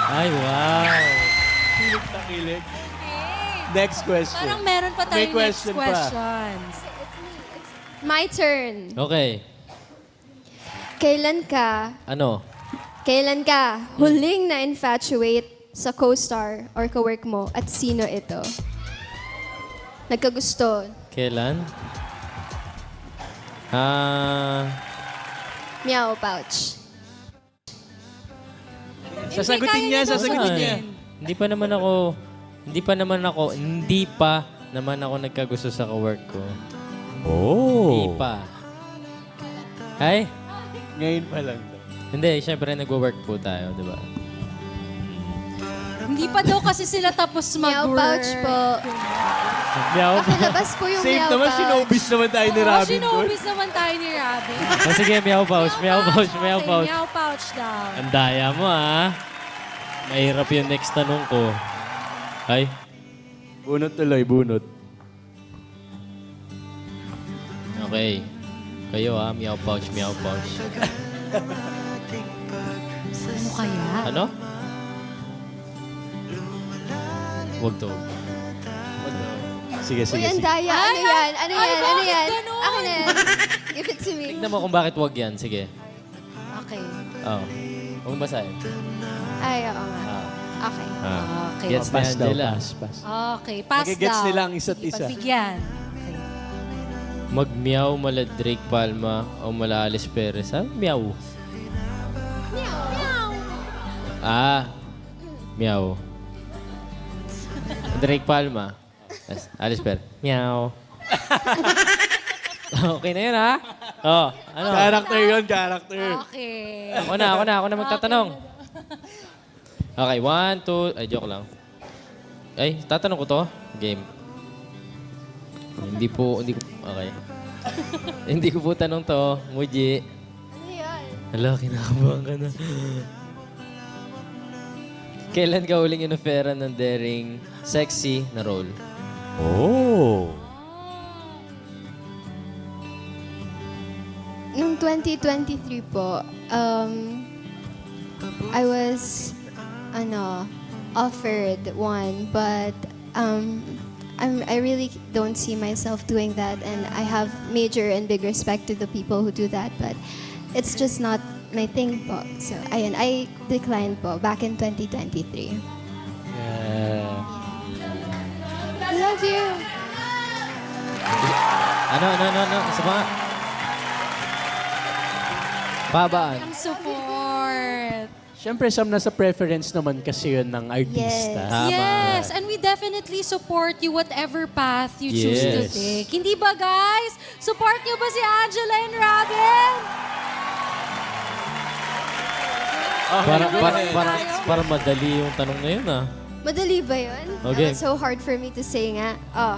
Ay, wow. Kilig na kilig. Next question. Parang meron pa May tayong next question pa. questions. My turn. Okay. Kailan ka Ano? huling na-infatuate sa co-star or ka-work mo at sino ito? Nagkagusto. Kailan? Meow pouch. Sasagutin niya, sasagutin niya. Hindi pa naman ako nagkagusto sa kawork ko. Hindi pa. Ay? Ngayon pa lang. Hindi, syempre nagwo-work po tayo, di ba? Hindi pa daw kasi sila tapos Meow mag-work. pouch po. Meow. Pakilabas po yung Safe meow naman, pouch. sinobis naman tayo ni Oo, Robin doon. sinobis naman tayo ni Robin. Oh, sige, meow pouch, meow pouch, meow Okay, pouch. meow pouch daw. Ang daya mo, ah. Mahirap yung next tanong ko. Ay, Bunot tuloy, bunot. okay. Kayo, ah, meow pouch, meow pouch. Ano kaya? Ano? Huwag to. Sige, Uy, sige, ang sige. daya. Ay, Ano yan? Ano ay, yan? Ano bakit yan? ganun? Akin na yan. Give it to me. Tignan mo kung bakit wag yan. Sige. Okay. Oh. Huwag mo basahin. Ay, oo nga. Ah. Okay. Ah. Okay. Gets ni Pass daw, Angela. pass. Okay, pass Nagigets daw. nila ang isa't Sige, isa. pagbigyan. Okay. Mag-meow mala Drake Palma o mala Alice Perez. Ah, meow. Ah, meow. Drake Palma. Yes, Alice Perez. Meow. Okay na yun, ha? Oh, ano? Character yun, character. Okay. Ako na magtatanong. Okay, 1, 2, ay, joke lang. Ay, tatanong ko to? Game. Hindi ko, okay. Hindi ko po tanong to, Muji. Ano yan? Hala, kinakabahan ka na. Kailan ka huling inofera ng daring sexy na role? Oh. Noong 2023 po, I was, offered one, but I really don't see myself doing that, and I have major and big respect to the people who do that, but it's just not my thing po. So, ayun, I declined po back in 2023. Yeah. I love you. Ano? Isa pa nga. Babaan. Ang support. Siyempre, Sam, nasa preference naman kasi yun ng artista. Yes. Tama. Yes, and we definitely support you whatever path you choose to Yes. take. Hindi ba, guys? Support niyo ba si Angela and Robin? Para madali yung tanong na yun, ah. Madali ba yun? Okay. So hard for me to say nga. Oh.